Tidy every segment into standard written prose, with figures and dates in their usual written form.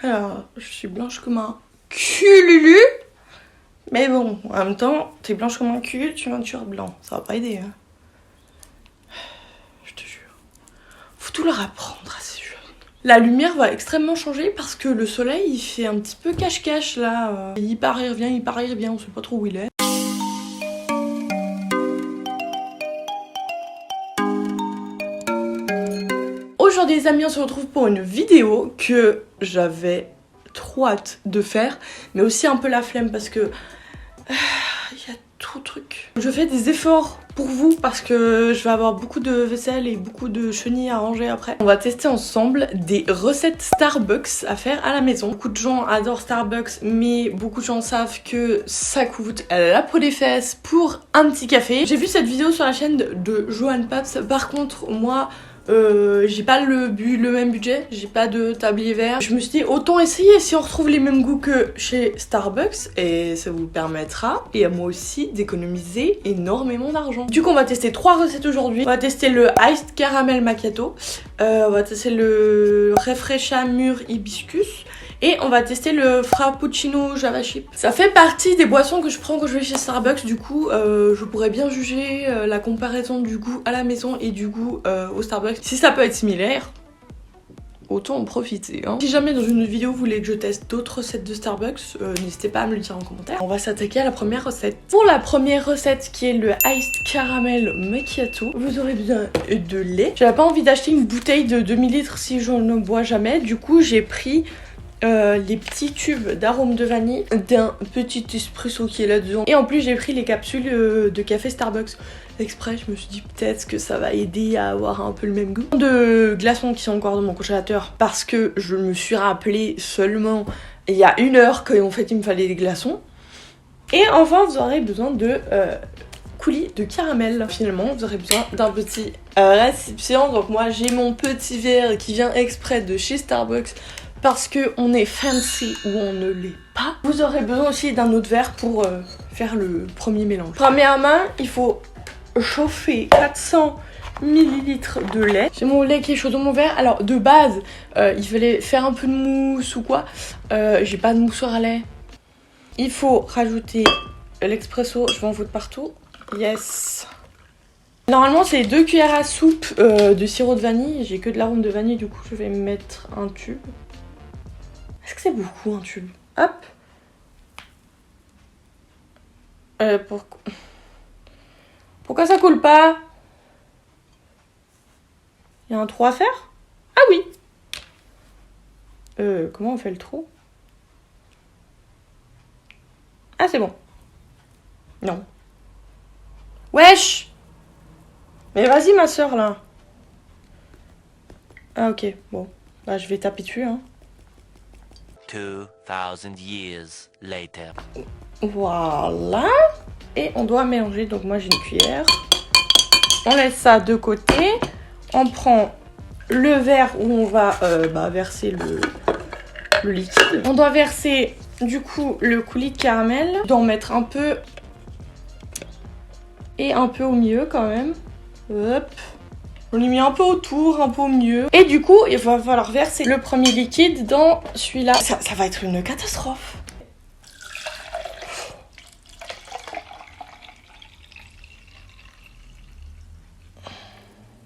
Alors, je suis blanche comme un cululu. Mais bon, en même temps, t'es blanche comme un cul, tu viens de tuer blanc. Ça va pas aider, hein. Je te jure. Faut tout leur apprendre à ces jeunes. La lumière va extrêmement changer parce que le soleil, il fait un petit peu cache-cache, là. Il part, il revient, il part, il revient. On sait pas trop où il est. Aujourd'hui les amis, on se retrouve pour une vidéo que j'avais trop hâte de faire, mais aussi un peu la flemme parce que il y a trop de trucs. Je fais des efforts pour vous parce que je vais avoir beaucoup de vaisselle et beaucoup de chenilles à ranger après. On va tester ensemble des recettes Starbucks à faire à la maison. Beaucoup de gens adorent Starbucks, mais beaucoup de gens savent que ça coûte la peau des fesses pour un petit café. J'ai vu cette vidéo sur la chaîne de Johan Paps. Par contre, moi, j'ai pas le même budget, j'ai pas de tablier vert. Je me suis dit autant essayer si on retrouve les mêmes goûts que chez Starbucks et ça vous permettra et à moi aussi d'économiser énormément d'argent. Du coup on va tester 3 recettes aujourd'hui. On va tester le Iced Caramel Macchiato, on va tester le Refresca Mûr Hibiscus et on va tester le Frappuccino Java Chip. Ça fait partie des boissons que je prends quand je vais chez Starbucks, du coup je pourrais bien juger la comparaison du goût à la maison et du goût au Starbucks. Si ça peut être similaire, autant en profiter, hein. Si jamais dans une vidéo vous voulez que je teste d'autres recettes de Starbucks, n'hésitez pas à me le dire en commentaire. On va s'attaquer à la première recette. Pour la première recette qui est le Iced Caramel Macchiato, vous aurez besoin de lait. J'avais pas envie d'acheter une bouteille de 2000 litres si je ne bois jamais, du coup j'ai pris les petits tubes d'arôme de vanille d'un petit espresso qui est là-dedans. Et en plus j'ai pris les capsules de café Starbucks exprès. Je me suis dit peut-être que ça va aider à avoir un peu le même goût. De glaçons qui sont encore dans mon congélateur parce que je me suis rappelé seulement il y a 1 heure qu'en fait il me fallait des glaçons. Et enfin vous aurez besoin de coulis de caramel. Finalement vous aurez besoin d'un petit récipient. Donc moi j'ai mon petit verre qui vient exprès de chez Starbucks parce que on est fancy ou on ne l'est pas. Vous aurez besoin aussi d'un autre verre pour faire le premier mélange. Premièrement, il faut chauffer 400 ml de lait. J'ai mon lait qui est chaud dans mon verre. Alors de base, il fallait faire un peu de mousse ou quoi. J'ai pas de mousseur à lait. Il faut rajouter l'expresso. Je vais en foutre partout. Yes. Normalement c'est 2 cuillères à soupe de sirop de vanille. J'ai que de l'arôme de vanille, du coup je vais mettre un tube. Est-ce que c'est beaucoup un tube? Hop. Pourquoi ça coule pas? Il y a un trou à faire? Ah oui. Comment on fait le trou? Ah c'est bon. Non. Wesh! Mais vas-y ma soeur là. Ah ok, bon. Bah je vais taper dessus hein. 2000 years later. Voilà. Et on doit mélanger, donc moi j'ai une cuillère. On laisse ça de côté. On prend le verre où on va verser le liquide. On doit verser du coup le coulis de caramel. On doit en mettre un peu et un peu au milieu quand même. Hop. On l'a mis un peu autour, un peu au milieu. Et du coup, il va falloir verser le premier liquide dans celui-là. Ça va être une catastrophe.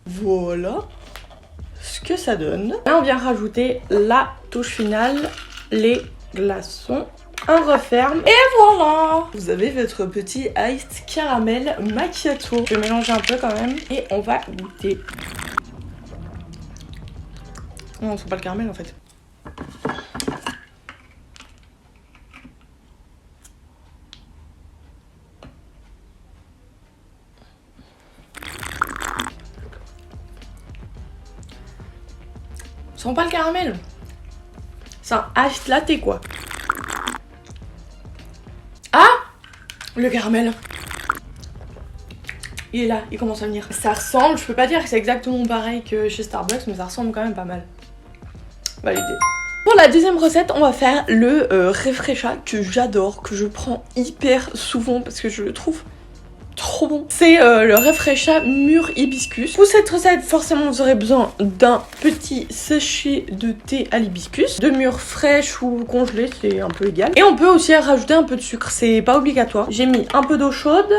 Voilà ce que ça donne. Là, on vient rajouter la touche finale, les glaçons. On referme et voilà. Vous avez votre petit Iced Caramel Macchiato. Je vais mélanger un peu quand même et on va goûter. Non, c'est pas le caramel en fait. Ça sent pas le caramel. C'est un iced latte quoi. Ah! Le caramel. Il est là, il commence à venir. Ça ressemble, je peux pas dire que c'est exactement pareil que chez Starbucks, mais ça ressemble quand même pas mal. Validé. Pour la deuxième recette, on va faire le Refresca que j'adore, que je prends hyper souvent parce que je le trouve trop bon. C'est le Refresha mûr hibiscus. Pour cette recette, forcément, vous aurez besoin d'un petit sachet de thé à l'hibiscus, de mûres fraîches ou congelées, c'est un peu égal. Et on peut aussi rajouter un peu de sucre, c'est pas obligatoire. J'ai mis un peu d'eau chaude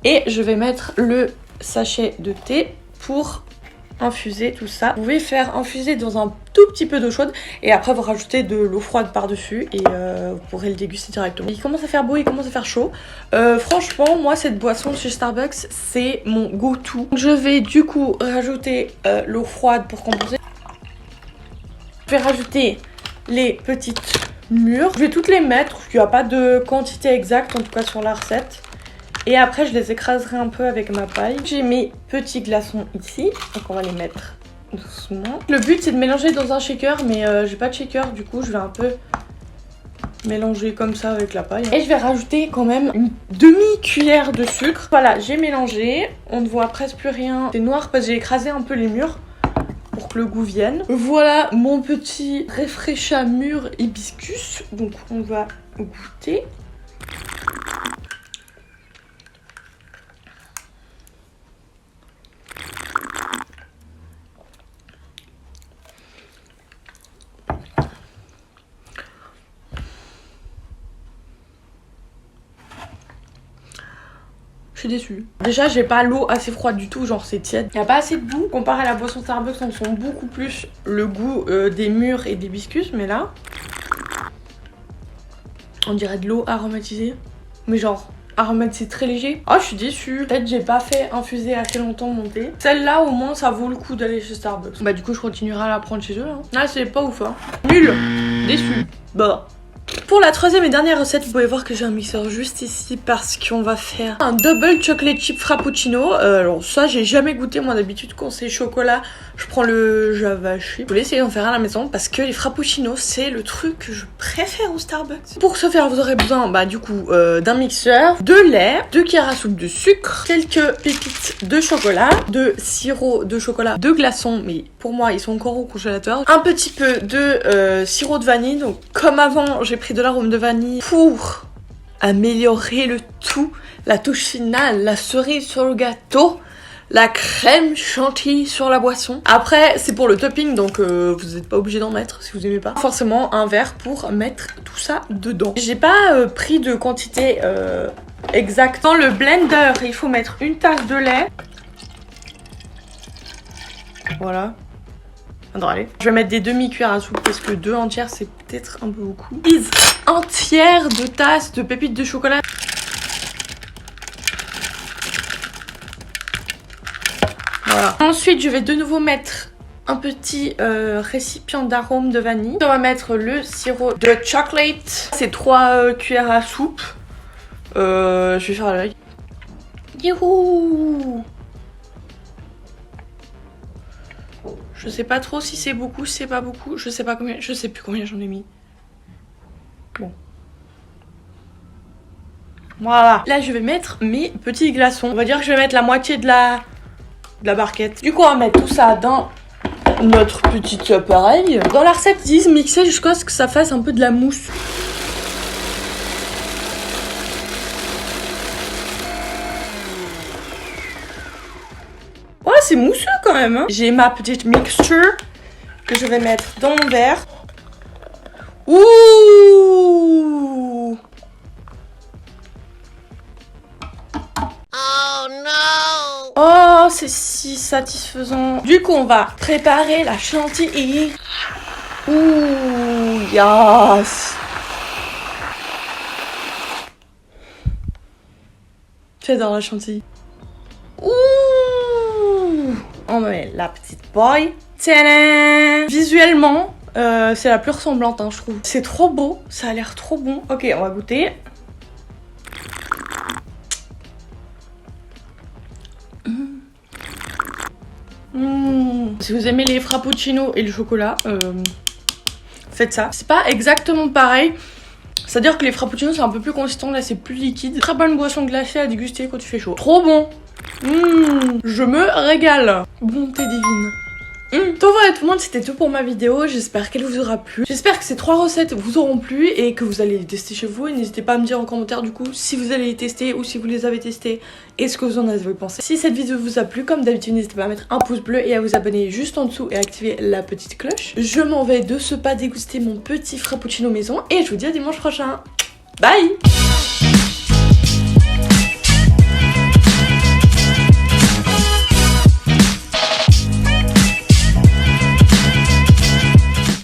et je vais mettre le sachet de thé pour infuser tout ça. Vous pouvez faire infuser dans un tout petit peu d'eau chaude et après vous rajoutez de l'eau froide par dessus et vous pourrez le déguster directement. Il commence à faire beau, il commence à faire chaud. Franchement, moi cette boisson chez Starbucks c'est mon go-to. Je vais du coup rajouter l'eau froide pour composer. Je vais rajouter les petites mûres. Je vais toutes les mettre, il n'y a pas de quantité exacte en tout cas sur la recette. Et après, je les écraserai un peu avec ma paille. J'ai mes petits glaçons ici. Donc, on va les mettre doucement. Le but, c'est de mélanger dans un shaker. Mais j'ai pas de shaker. Du coup, je vais un peu mélanger comme ça avec la paille. Et je vais rajouter quand même une demi-cuillère de sucre. Voilà, j'ai mélangé. On ne voit presque plus rien. C'est noir parce que j'ai écrasé un peu les mûres pour que le goût vienne. Voilà mon petit Refresha mûr hibiscus. Donc, on va goûter. Je suis déçue. Déjà, j'ai pas l'eau assez froide du tout, genre c'est tiède. Il n'y a pas assez de goût. Comparé à la boisson Starbucks, on sent beaucoup plus le goût des mûres et des hibiscus. Mais là, on dirait de l'eau aromatisée. Mais genre, aromatisé très léger. Oh, je suis déçue. Peut-être j'ai pas fait infuser assez longtemps mon thé. Celle-là, au moins, ça vaut le coup d'aller chez Starbucks. Bah du coup, je continuerai à la prendre chez eux. Hein. Ah, c'est pas ouf, hein. Nul. Déçu. Bah... Pour la troisième et dernière recette, vous pouvez voir que j'ai un mixeur juste ici parce qu'on va faire un double chocolate chip frappuccino. Alors ça, j'ai jamais goûté. Moi d'habitude quand c'est chocolat, je prends le Java chip. Je voulais essayer d'en faire un à la maison parce que les frappuccinos, c'est le truc que je préfère au Starbucks. Pour ce faire, vous aurez besoin du coup d'un mixeur, de lait, 2 cuillères à soupe de sucre, quelques pépites de chocolat, de sirop de chocolat, de glaçons, mais pour moi ils sont encore au congélateur, un petit peu de sirop de vanille. Donc comme avant, j'ai pris de l'arôme de vanille pour améliorer le tout, la touche finale, la cerise sur le gâteau, la crème chantilly sur la boisson. Après c'est pour le topping donc vous n'êtes pas obligé d'en mettre si vous aimez pas. Forcément un verre pour mettre tout ça dedans. J'ai pas pris de quantité exacte. Dans le blender il faut mettre une tasse de lait. Voilà. Allez. Je vais mettre des demi-cuillères à soupe parce que 2 entières c'est peut-être un peu beaucoup. 10 entières de tasses de pépites de chocolat. Voilà. Ensuite je vais de nouveau mettre un petit récipient d'arôme de vanille. On va mettre le sirop de chocolate. C'est 3 cuillères à soupe. Je vais faire l'œil. Youhou! Je sais pas trop si c'est beaucoup, si c'est pas beaucoup. Je sais pas combien, je sais plus combien j'en ai mis. Bon. Voilà. Là, je vais mettre mes petits glaçons. On va dire que je vais mettre la moitié de la barquette. Du coup, on va mettre tout ça dans notre petit appareil. Dans la recette, ils disent mixer jusqu'à ce que ça fasse un peu de la mousse. Ouais, c'est mousseux quand même. Hein. J'ai ma petite mixture que je vais mettre dans mon verre. Ouh! Oh no! Oh, c'est si satisfaisant. Du coup, on va préparer la chantilly. Ouh, yes! J'adore la chantilly. Ouh! On met la petite paille. Tadam! Visuellement, c'est la plus ressemblante, hein, je trouve. C'est trop beau, ça a l'air trop bon. Ok, on va goûter. Si vous aimez les frappuccinos et le chocolat, faites ça. C'est pas exactement pareil. C'est-à-dire que les frappuccinos c'est un peu plus consistant, là c'est plus liquide. Très bonne boisson glacée à déguster quand il fait chaud. Trop bon. Je me régale. Bonté divine. Donc voilà tout le monde, c'était tout pour ma vidéo, j'espère qu'elle vous aura plu. J'espère que ces 3 recettes vous auront plu et que vous allez les tester chez vous. Et n'hésitez pas à me dire en commentaire du coup si vous allez les tester ou si vous les avez testés et ce que vous en avez pensé. Si cette vidéo vous a plu, comme d'habitude, n'hésitez pas à mettre un pouce bleu et à vous abonner juste en dessous et à activer la petite cloche. Je m'en vais de ce pas déguster mon petit frappuccino maison et je vous dis à dimanche prochain. Bye!